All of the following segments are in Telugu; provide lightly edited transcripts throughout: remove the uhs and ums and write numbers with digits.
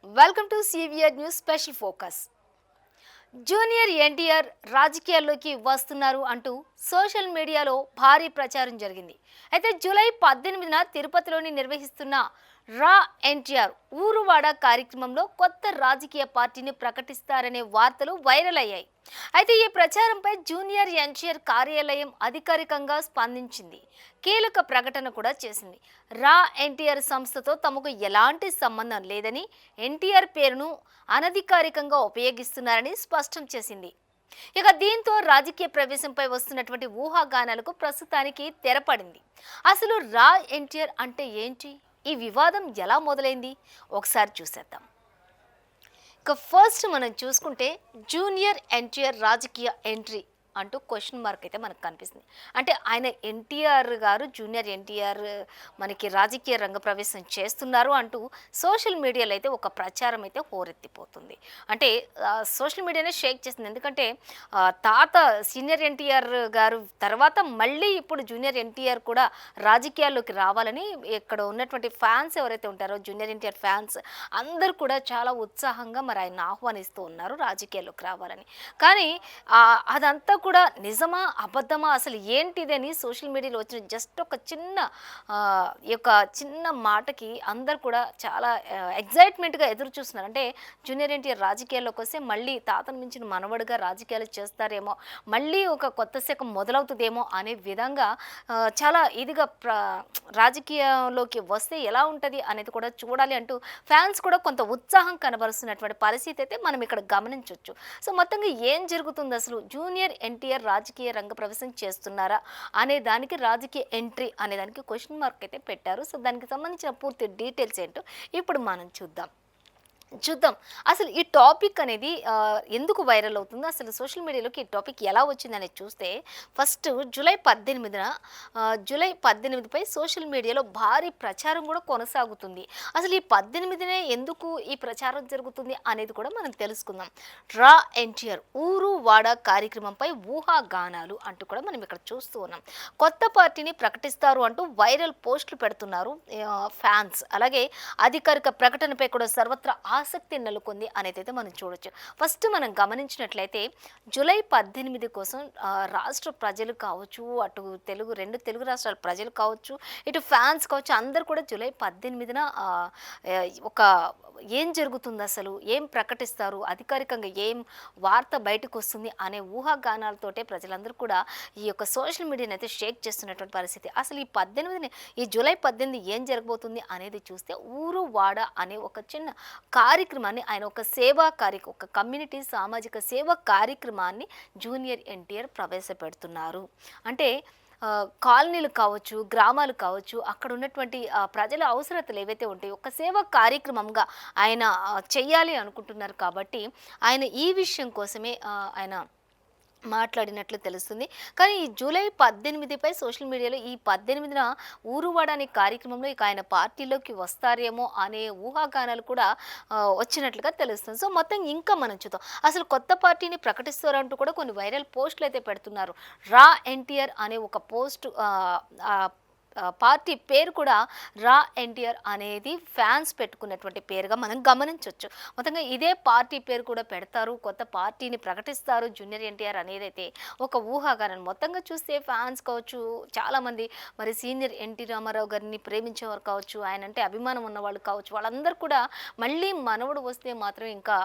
Welcome to CVR news special focus. Junior NTR రాజకీయాల్లోకి వస్తున్నారు అంటూ సోషల్ మీడియాలో భారీ ప్రచారం జరిగింది. అయితే జూలై 18న తిరుపతిలోని నిర్వహిస్తున్న రా ఎన్టీఆర్ ఊరువాడ కార్యక్రమంలో కొత్త రాజకీయ పార్టీని ప్రకటిస్తారనే వార్తలు వైరల్ అయ్యాయి. అయితే ఈ ప్రచారంపై జూనియర్ ఎన్టీఆర్ కార్యాలయం అధికారికంగా స్పందించింది. కీలక ప్రకటన కూడా చేసింది. రా ఎన్టీఆర్ సంస్థతో తమకు ఎలాంటి సంబంధం లేదని, ఎన్టీఆర్ పేరును అనధికారికంగా ఉపయోగిస్తున్నారని స్పష్టం చేసింది. ఇక దీంతో రాజకీయ ప్రవేశంపై వస్తున్నటువంటి ఊహాగానాలకు ప్రస్తుతానికి తెరపడింది. అసలు రా ఎన్టీఆర్ అంటే ఏంటి? ఈ వివాదం ఎలా మొదలైంది? ఒకసారి చూసేద్దాం. ఇక ఫస్ట్ మనం చూసుకుంటే జూనియర్ ఎన్టీఆర్ రాజకీయ ఎంట్రీ అంటూ క్వశ్చన్ మార్క్ అయితే మనకు కనిపిస్తుంది. అంటే ఆయన ఎన్టీఆర్ గారు జూనియర్ ఎన్టీఆర్ మనకి రాజకీయ రంగ ప్రవేశం చేస్తున్నారు అంటూ సోషల్ మీడియాలో అయితే ఒక ప్రచారం అయితే హోరెత్తిపోతుంది. అంటే సోషల్ మీడియానే షేక్ చేస్తుంది. ఎందుకంటే తాత సీనియర్ ఎన్టీఆర్ గారు తర్వాత మళ్ళీ ఇప్పుడు జూనియర్ ఎన్టీఆర్ కూడా రాజకీయాల్లోకి రావాలని ఇక్కడ ఉన్నటువంటి ఫ్యాన్స్ ఎవరైతే ఉంటారో జూనియర్ ఎన్టీఆర్ ఫ్యాన్స్ అందరూ కూడా చాలా ఉత్సాహంగా మరి ఆయన ఆహ్వానిస్తూ ఉన్నారు రాజకీయాల్లోకి రావాలని. కానీ అదంతా కూడా నిజమా అబద్ధమా అసలు ఏంటిదని సోషల్ మీడియాలో వచ్చిన జస్ట్ ఒక చిన్న మాటకి అందరు కూడా చాలా ఎగ్జైట్మెంట్గా ఎదురు చూస్తున్నారు. అంటే జూనియర్ ఎన్టీఆర్ రాజకీయాల్లోకి వస్తే మళ్ళీ తాతను మించిన మనవడుగా రాజకీయాలు చేస్తారేమో, మళ్ళీ ఒక కొత్త శకం మొదలవుతుందేమో అనే విధంగా చాలా ఇదిగా రాజకీయంలోకి వస్తే ఎలా ఉంటుంది అనేది కూడా చూడాలి అంటూ ఫ్యాన్స్ కూడా కొంత ఉత్సాహం కనబరుస్తున్నటువంటి పరిస్థితి అయితే మనం ఇక్కడ గమనించవచ్చు. సో మొత్తంగా ఏం జరుగుతుంది, అసలు జూనియర్ ఎన్టీఆర్ రాజకీయ రంగ ప్రవేశం చేస్తున్నారా అనే దానికి, రాజకీయ ఎంట్రీ అనే దానికి క్వశ్చన్ మార్క్ అయితే పెట్టారు. సో దానికి సంబంధించిన పూర్తి డీటెయిల్స్ ఏంటో ఇప్పుడు మనం చూద్దాం. అసలు ఈ టాపిక్ అనేది ఎందుకు వైరల్ అవుతుందో, అసలు సోషల్ మీడియాలోకి ఈ టాపిక్ ఎలా వచ్చిందనేది చూస్తే ఫస్ట్ జూలై 18పై సోషల్ మీడియాలో భారీ ప్రచారం కూడా కొనసాగుతుంది. అసలు ఈ 18నే ఎందుకు ఈ ప్రచారం జరుగుతుంది అనేది కూడా మనం తెలుసుకుందాం. రా ఎన్టీఆర్ ఊరు వాడ కార్యక్రమంపై ఊహాగానాలు అంటూ కూడా మనం ఇక్కడ చూస్తూ ఉన్నాం. కొత్త పార్టీని ప్రకటిస్తారు అంటూ వైరల్ పోస్టులు పెడుతున్నారు ఫ్యాన్స్. అలాగే అధికారిక ప్రకటనపై కూడా సర్వత్రా ఆసక్తి నెలకొంది అనేది అయితే మనం చూడొచ్చు. ఫస్ట్ మనం గమనించినట్లయితే జూలై 18 కోసం రాష్ట్ర ప్రజలు కావచ్చు, అటు రెండు తెలుగు రాష్ట్రాల ప్రజలు కావచ్చు, ఇటు ఫ్యాన్స్ కావచ్చు, అందరు కూడా జూలై 18న ఒక ఏం జరుగుతుంది, అసలు ఏం ప్రకటిస్తారు, అధికారికంగా ఏం వార్త బయటకు వస్తుంది అనే ఊహాగానాలతోటే ప్రజలందరూ కూడా ఈ యొక్క సోషల్ మీడియాని అయితే షేక్ చేస్తున్నటువంటి పరిస్థితి. అసలు ఈ జూలై 18 ఏం జరగబోతుంది అనేది చూస్తే ఊరు వాడ అనే ఒక చిన్న కార్యక్రమాన్ని ఆయన ఒక కమ్యూనిటీ సామాజిక సేవా కార్యక్రమాన్ని జూనియర్ ఎన్టీఆర్ ప్రవేశపెడుతున్నారు. అంటే కాలనీలు కావచ్చు, గ్రామాలు కావచ్చు, అక్కడ ఉన్నటువంటి ప్రజల అవసరతలు ఏవైతే ఉంటాయో ఒక సేవా కార్యక్రమంగా ఆయన చెయ్యాలి అనుకుంటున్నారు. కాబట్టి ఆయన ఈ విషయం కోసమే ఆయన మాట్లాడినట్లు తెలుస్తుంది. కానీ ఈ జూలై 18పై సోషల్ మీడియాలో ఈ 18న ఊరువాడ అనే కార్యక్రమంలో ఇక ఆయన పార్టీలోకి వస్తారేమో అనే ఊహాగానాలు కూడా వచ్చినట్లుగా తెలుస్తుంది. సో మొత్తం ఇంకా మనం చూద్దాం, అసలు కొత్త పార్టీని ప్రకటిస్తారంటూ కూడా కొన్ని వైరల్ పోస్టులు అయితే పెడుతున్నారు. రా ఎన్టీఆర్ అనే ఒక పోస్ట్ పార్టీ పేరు కూడా రా ఎన్టీఆర్ అనేది ఫ్యాన్స్ పెట్టుకున్నటువంటి పేరుగా మనం గమనించవచ్చు. మొత్తంగా ఇదే పార్టీ పేరు కూడా పెడతారు, కొత్త పార్టీని ప్రకటిస్తారు జూనియర్ ఎన్టీఆర్ అనేది అయితే ఒక ఊహాగానం. మొత్తంగా చూస్తే ఫ్యాన్స్ కావచ్చు, చాలామంది మరి సీనియర్ ఎన్టీ రామారావు గారిని ప్రేమించేవారు కావచ్చు, ఆయన అంటే అభిమానం ఉన్నవాళ్ళు కావచ్చు, వాళ్ళందరూ కూడా మళ్ళీ మనవడు వస్తే మాత్రం ఇంకా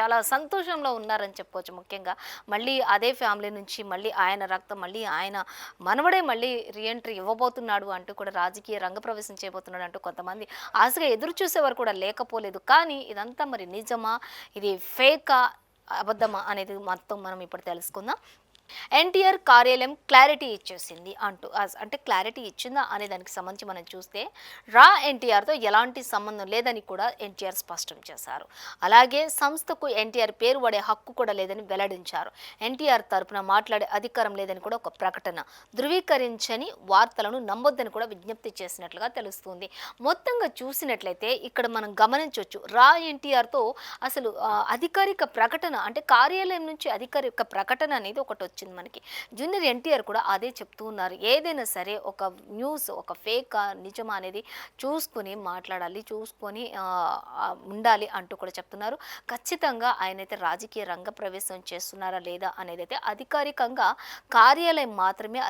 చాలా సంతోషంలో ఉన్నారని చెప్పవచ్చు. ముఖ్యంగా మళ్ళీ అదే ఫ్యామిలీ నుంచి మళ్ళీ ఆయన రక్తం, మళ్ళీ ఆయన మనవడే మళ్ళీ రీఎంట్రీ ఇవ్వబోతున్నాడు అంటూ కూడా రాజకీయ రంగ ప్రవేశం చేయబోతున్నాడు అంటూ కొంతమంది ఆశగా ఎదురు చూసేవారు కూడా లేకపోలేదు. కానీ ఇదంతా మరి నిజమా, ఇది ఫేకా, అబద్ధమా అనేది మొత్తం మనం ఇప్పుడు తెలుసుకుందాం. ఎన్టీఆర్ కార్యాలయం క్లారిటీ ఇచ్చేసింది అంటూ, అంటే క్లారిటీ ఇచ్చిందా అనే దానికి సంబంధించి మనం చూస్తే రా ఎన్టీఆర్తో ఎలాంటి సంబంధం లేదని కూడా ఎన్టీఆర్ స్పష్టం చేశారు. అలాగే సంస్థకు ఎన్టీఆర్ పేరు పడే హక్కు కూడా లేదని వెల్లడించారు. ఎన్టీఆర్ తరపున మాట్లాడే అధికారం లేదని కూడా ఒక ప్రకటన, ధృవీకరించని వార్తలను నమ్మొద్దని కూడా విజ్ఞప్తి చేసినట్లుగా తెలుస్తుంది. మొత్తంగా చూసినట్లయితే ఇక్కడ మనం గమనించవచ్చు, రా ఎన్టీఆర్తో అసలు అధికారిక ప్రకటన అంటే కార్యాలయం నుంచి అధికారిక ప్రకటన అనేది ఒకటి వచ్చింది మనకి. జూనియర్ ఎన్టీఆర్ కూడా అదే చెప్తూ ఉన్నారు. ఏదైనా సరే ఒక న్యూస్ ఒక ఫేకా నిజమా అనేది చూసుకొని మాట్లాడాలి, చూసుకొని ఉండాలి అంటూ కూడా చెప్తున్నారు. ఖచ్చితంగా ఆయనైతే రాజకీయ రంగ ప్రవేశం చేస్తున్నారా లేదా అనేదైతే అధికారికంగా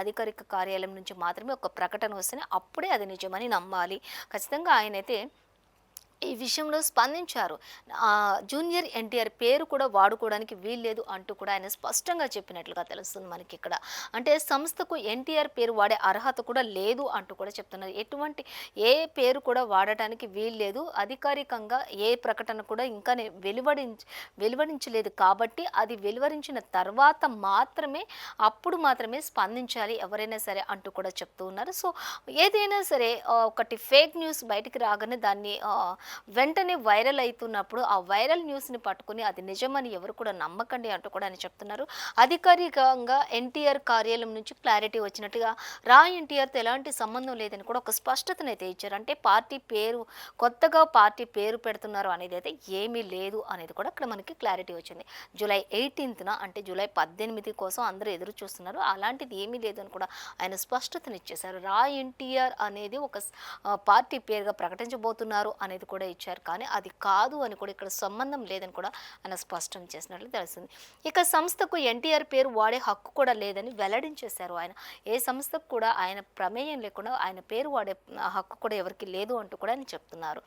అధికారిక కార్యాలయం నుంచి మాత్రమే ఒక ప్రకటన వస్తేనే అప్పుడే అది నిజమని నమ్మాలి. ఖచ్చితంగా ఆయనైతే ఈ విషయంలో స్పందించారు. జూనియర్ ఎన్టీఆర్ పేరు కూడా వాడుకోవడానికి వీల్లేదు అంటూ కూడా ఆయన స్పష్టంగా చెప్పినట్లుగా తెలుస్తుంది మనకిక్కడ. అంటే సంస్థకు ఎన్టీఆర్ పేరు వాడే అర్హత కూడా లేదు అంటూ కూడా చెప్తున్నారు. ఏ పేరు కూడా వాడటానికి వీల్లేదు. అధికారికంగా ఏ ప్రకటన కూడా ఇంకా వెలువడించలేదు కాబట్టి అది వెలువరించిన తర్వాత అప్పుడు మాత్రమే స్పందించాలి ఎవరైనా సరే అంటూ కూడా చెప్తూ ఉన్నారు. సో ఏదైనా సరే ఒకటి ఫేక్ న్యూస్ బయటికి రాగానే దాన్ని వెంటనే వైరల్ అవుతున్నప్పుడు ఆ వైరల్ న్యూస్ని పట్టుకుని అది నిజమని ఎవరు కూడా నమ్మకండి అంటూ కూడా అని చెప్తున్నారు. అధికారికంగా ఎన్టీఆర్ కార్యాలయం నుంచి క్లారిటీ వచ్చినట్టుగా ఎన్టీఆర్తో ఎలాంటి సంబంధం లేదని కూడా ఒక స్పష్టతనైతే ఇచ్చారు. అంటే కొత్తగా పార్టీ పేరు పెడుతున్నారు అనేది అయితే ఏమీ లేదు అనేది కూడా అక్కడ మనకి క్లారిటీ వచ్చింది. జూలై 18న అంటే జూలై 18 కోసం అందరూ ఎదురు చూస్తున్నారు. అలాంటిది ఏమీ లేదని కూడా ఆయన స్పష్టతనిచ్చేశారు. ఎన్టీఆర్ అనేది ఒక పార్టీ పేరుగా ప్రకటించబోతున్నారు అనేది కూడా ఇచ్చారు. కానీ అది కాదు అని కూడా ఇక్కడ సంబంధం లేదని కూడా ఆయన స్పష్టం చేసినట్లు తెలుస్తుంది. ఇక సంస్థకు ఎన్టీఆర్ పేరు వాడే హక్కు కూడా లేదని వెల్లడించేశారు ఆయన. ఏ సంస్థకు కూడా ఆయన ప్రమేయం లేకుండా ఆయన పేరు వాడే హక్కు కూడా ఎవరికి లేదు అంటూ కూడా ఆయన చెప్తున్నారు.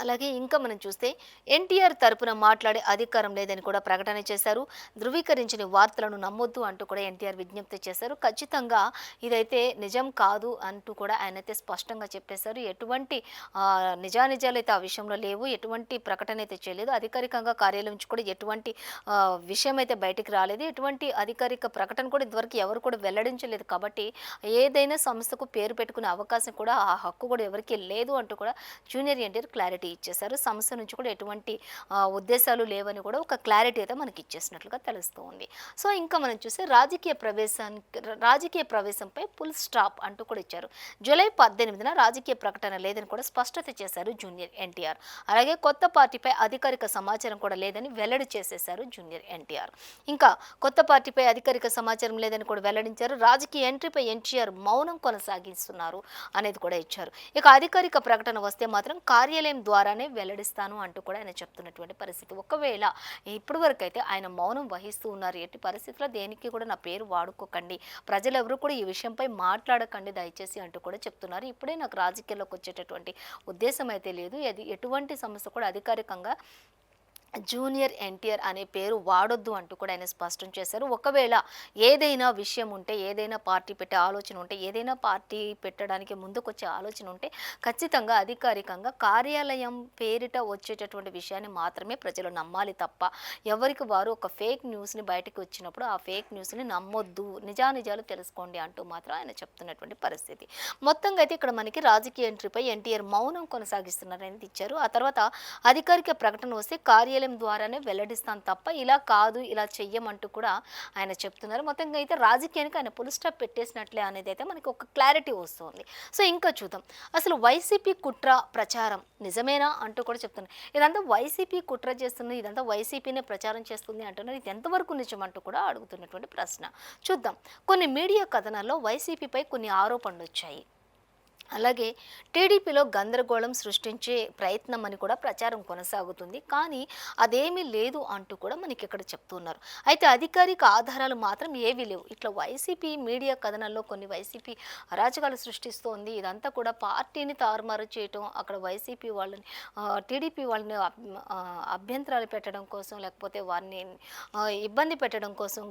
అలాగే ఇంకా మనం చూస్తే ఎన్టీఆర్ తరపున మాట్లాడే అధికారం లేదని కూడా ప్రకటన చేశారు. ధృవీకరించిన వార్తలను నమ్మొద్దు అంటూ కూడా ఎన్టీఆర్ విజ్ఞప్తి చేశారు. ఖచ్చితంగా ఇదైతే నిజం కాదు అంటూ కూడా ఆయనైతే స్పష్టంగా చెప్పేశారు. ఎటువంటి నిజానిజాలు అయితే ఆ విషయంలో లేవు, ఎటువంటి ప్రకటన అయితే చేయలేదు. అధికారికంగా కార్యాలయం నుంచి కూడా ఎటువంటి విషయం అయితే బయటికి రాలేదు, ఎటువంటి అధికారిక ప్రకటన కూడా ఇదివరకు ఎవరు కూడా వెల్లడించలేదు. కాబట్టి ఏదైనా సంస్థకు పేరు పెట్టుకునే అవకాశం కూడా ఆ హక్కు కూడా ఎవరికి లేదు అంటూ కూడా జూనియర్ ఎన్టీఆర్ క్లారిటీ ఇచ్చేశారు. సంస్థ నుంచి కూడా ఎటువంటి ఉద్దేశాలు లేవని కూడా ఒక క్లారిటీ అయితే మనకి ఇచ్చేసినట్లుగా తెలుస్తూ ఉంది. సో ఇంకా మనం చూస్తే రాజకీయ ప్రవేశంపై ఫుల్ స్టాప్ అంటూ కూడా ఇచ్చారు. జూలై 18న రాజకీయ ప్రకటన లేదని కూడా స్పష్టత చేశారు జూనియర్ ఎన్టీఆర్. అలాగే కొత్త పార్టీపై అధికారిక సమాచారం కూడా లేదని వెల్లడి చేసేశారు జూనియర్ ఎన్టీఆర్. ఇంకా కొత్త పార్టీపై అధికారిక సమాచారం లేదని కూడా వెల్లడించారు. రాజకీయ ఎంట్రీపై ఎన్టీఆర్ మౌనం కొనసాగిస్తున్నారు అనేది కూడా ఇచ్చారు. ఇక అధికారిక ప్రకటన వస్తే మాత్రం కార్యాలయం ద్వారానే వెల్లడిస్తాను అంటూ కూడా ఆయన చెప్తున్నటువంటి పరిస్థితి. ఒకవేళ ఇప్పటి వరకు అయితే ఆయన మౌనం వహిస్తూ ఉన్నారు. ఎట్టి పరిస్థితుల్లో దేనికి కూడా నా పేరు వాడుకోకండి, ప్రజలెవరూ కూడా ఈ విషయంపై మాట్లాడకండి దయచేసి అంటూ కూడా చెప్తున్నారు. ఇప్పుడే నాకు రాజకీయాల్లోకి వచ్చేటటువంటి ఉద్దేశం అయితే లేదు. ఎటువంటి సమస్య కూడా అధికారికంగా జూనియర్ ఎన్టీఆర్ అనే పేరు వాడొద్దు అంటూ కూడా ఆయన స్పష్టం చేశారు. ఒకవేళ ఏదైనా విషయం ఉంటే, ఏదైనా పార్టీ పెట్టే ఆలోచన ఉంటే, ఏదైనా పార్టీ పెట్టడానికి ముందుకొచ్చే ఆలోచన ఉంటే ఖచ్చితంగా అధికారికంగా కార్యాలయం పేరిట వచ్చేటటువంటి విషయాన్ని మాత్రమే ప్రజలు నమ్మాలి తప్ప ఎవరికి వారు ఒక ఫేక్ న్యూస్ని బయటకు వచ్చినప్పుడు ఆ ఫేక్ న్యూస్ని నమ్మొద్దు, నిజానిజాలు తెలుసుకోండి అంటూ మాత్రం ఆయన చెప్తున్నటువంటి పరిస్థితి. మొత్తంగా అయితే ఇక్కడ మనకి రాజకీయ ఎంట్రీపై ఎన్టీఆర్ మౌనం కొనసాగిస్తున్నారనేది ఇచ్చారు. ఆ తర్వాత అధికారిక ప్రకటన వస్తే కార్యాలయం ద్వారానే వెల్లడిస్తాను తప్ప ఇలా కాదు, ఇలా చెయ్యమంటూ కూడా ఆయన చెప్తున్నారు. మొత్తంగా అయితే రాజకీయానికి ఆయన ఫుల్ స్టాప్ పెట్టేసినట్లే అనేది అయితే మనకి ఒక క్లారిటీ వస్తుంది. సో ఇంకా చూద్దాం, అసలు వైసీపీ కుట్ర ప్రచారం నిజమేనా అంటూ కూడా చెప్తున్నారు. ఇదంతా వైసీపీ కుట్ర చేస్తుంది, ఇదంతా వైసీపీనే ప్రచారం చేస్తుంది అంటున్నారు. ఇది ఎంతవరకు నిజం అంటూ కూడా అడుగుతున్నటువంటి ప్రశ్న. చూద్దాం, కొన్ని మీడియా కథనాల్లో వైసీపీపై కొన్ని ఆరోపణలు వచ్చాయి. అలాగే టీడీపీలో గందరగోళం సృష్టించే ప్రయత్నం అని కూడా ప్రచారం కొనసాగుతుంది. కానీ అదేమీ లేదు అంటూ కూడా మనకి ఇక్కడ చెప్తున్నారు. అయితే అధికారిక ఆధారాలు మాత్రం ఏవీ లేవు. ఇట్లా వైసీపీ మీడియా కథనాల్లో కొన్ని వైసీపీ అరాచకాలు సృష్టిస్తోంది, ఇదంతా కూడా పార్టీని తారుమారు చేయటం, అక్కడ వైసీపీ వాళ్ళని టీడీపీ వాళ్ళని అభ్యంతరాలు పెట్టడం కోసం, లేకపోతే వారిని ఇబ్బంది పెట్టడం కోసం,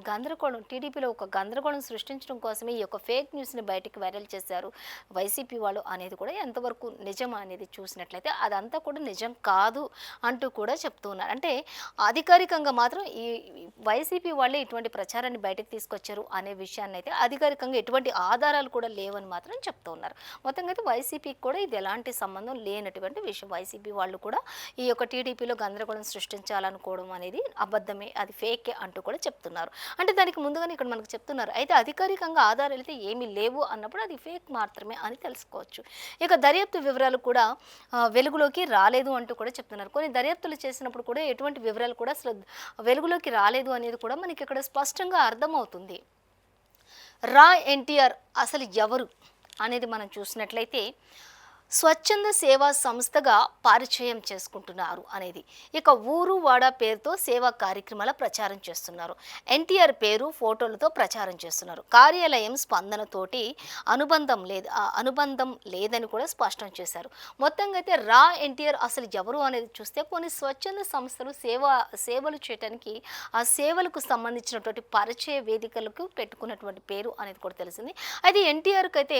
టీడీపీలో ఒక గందరగోళం సృష్టించడం కోసమే ఈ యొక్క ఫేక్ న్యూస్ని బయటికి వైరల్ చేశారు వైసీపీ వాళ్ళు అనేది కూడా ఎంతవరకు నిజం అనేది చూసినట్లయితే అదంతా కూడా నిజం కాదు అంటూ కూడా చెప్తున్నారు. అంటే అధికారికంగా మాత్రం ఈ వైసీపీ వాళ్ళే ఇటువంటి ప్రచారాన్ని బయటకు తీసుకొచ్చారు అనే విషయాన్ని అయితే అధికారికంగా ఎటువంటి ఆధారాలు కూడా లేవని మాత్రం చెప్తూ ఉన్నారు. మొత్తంగా అయితే వైసీపీకి కూడా ఇది ఎలాంటి సంబంధం లేనటువంటి విషయం. వైసీపీ వాళ్ళు కూడా ఈ యొక్క టీడీపీలో గందరగోళం సృష్టించాలనుకోవడం అనేది అబద్ధమే, అది ఫేకే అంటూ కూడా చెప్తున్నారు. అంటే దానికి ముందుగానే ఇక్కడ మనకు చెప్తున్నారు. అయితే అధికారికంగా ఆధారాలు అయితే ఏమీ లేవు అన్నప్పుడు అది ఫేక్ మాత్రమే అని తెలుసుకోవాలి. చెప్పుకోవచ్చు. ఇక దర్యాప్తు వివరాలు కూడా వెలుగులోకి రాలేదు అంటూ కూడా చెప్తున్నారు. కొన్ని దర్యాప్తులు చేసినప్పుడు కూడా ఎటువంటి వివరాలు కూడా అసలు వెలుగులోకి రాలేదు అనేది కూడా మనకి ఇక్కడ స్పష్టంగా అర్థమవుతుంది. రా ఎన్టీఆర్ అసలు ఎవరు అనేది మనం చూసినట్లయితే స్వచ్ఛంద సేవా సంస్థగా పరిచయం చేసుకుంటున్నారు అనేది. ఇక ఊరు వాడ పేరుతో సేవా కార్యక్రమాల ప్రచారం చేస్తున్నారు. ఎన్టీఆర్ పేరు ఫోటోలతో ప్రచారం చేస్తున్నారు. కార్యాలయం స్పందనతోటి అనుబంధం లేదని కూడా స్పష్టం చేశారు. మొత్తంగా అయితే రా ఎన్టీఆర్ అసలు ఎవరు అనేది చూస్తే కొన్ని స్వచ్ఛంద సంస్థలు సేవలు చేయడానికి ఆ సేవలకు సంబంధించినటువంటి పరిచయ వేదికలకు పెట్టుకున్నటువంటి పేరు అనేది కూడా తెలిసింది. అయితే ఎన్టీఆర్కి అయితే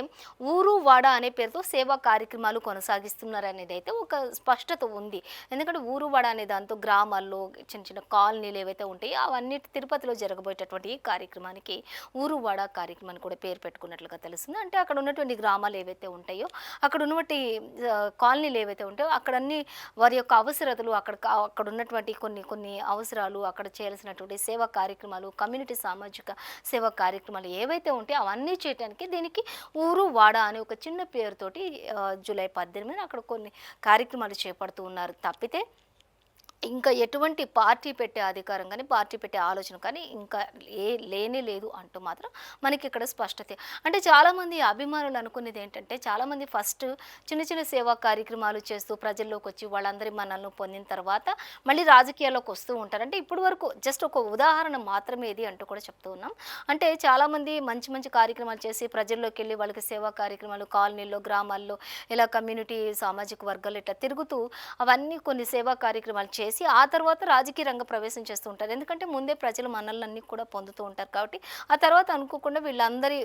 ఊరు వాడ అనే పేరుతో సేవా కార్యక్రమాలు కొనసాగిస్తున్నారు అనేది అయితే ఒక స్పష్టత ఉంది. ఎందుకంటే ఊరు వాడ అనే దాంతో గ్రామాల్లో చిన్న చిన్న కాలనీలు ఏవైతే ఉంటాయో అవన్నీ తిరుపతిలో జరగబోయేటటువంటి ఈ కార్యక్రమానికి ఊరు వాడ కార్యక్రమాన్ని కూడా పేరు పెట్టుకున్నట్లుగా తెలుస్తుంది. అంటే అక్కడ ఉన్నటువంటి గ్రామాలు ఏవైతే ఉంటాయో అక్కడ ఉన్నటువంటి కాలనీలు ఏవైతే ఉంటాయో అక్కడ అన్ని వారి యొక్క అవసరతలు అక్కడ ఉన్నటువంటి కొన్ని కొన్ని అవసరాలు అక్కడ చేయాల్సినటువంటి సేవా కార్యక్రమాలు కమ్యూనిటీ సామాజిక సేవా కార్యక్రమాలు ఏవైతే ఉంటాయో అవన్నీ చేయడానికి దీనికి ఊరు వాడ అనే ఒక చిన్న పేరుతోటి జూలై 18 అక్కడ కొన్ని కార్యక్రమాలు చేపడుతూ ఉన్నారు తప్పితే ఇంకా ఎటువంటి పార్టీ పెట్టే అధికారం కానీ పార్టీ పెట్టే ఆలోచన కానీ ఇంకా లేనే లేదు అంటూ మాత్రం మనకి ఇక్కడ స్పష్టత. అంటే చాలామంది అభిమానులు అనుకునేది ఏంటంటే చాలామంది ఫస్ట్ చిన్న చిన్న సేవా కార్యక్రమాలు చేస్తూ ప్రజల్లోకి వచ్చి వాళ్ళందరి మనల్ని పొందిన తర్వాత మళ్ళీ రాజకీయాల్లోకి వస్తూ ఉంటారు. అంటే ఇప్పటి వరకు జస్ట్ ఒక ఉదాహరణ మాత్రమే ఇది అంటూ కూడా చెప్తూ ఉన్నాం. అంటే చాలామంది మంచి మంచి కార్యక్రమాలు చేసి ప్రజల్లోకి వెళ్ళి వాళ్ళకి సేవా కార్యక్రమాలు కాలనీల్లో గ్రామాల్లో ఇలా కమ్యూనిటీ సామాజిక వర్గాలు ఇట్లా తిరుగుతూ అవన్నీ కొన్ని సేవా కార్యక్రమాలు చేసి ఆ తర్వాత రాజకీయ రంగ ప్రవేశం చేస్తూ ఉంటారు. ఎందుకంటే ముందే ప్రజలు మనల్ని కూడా పొందుతూ ఉంటారు కాబట్టి ఆ తర్వాత అనుకోకుండా వీళ్ళందరి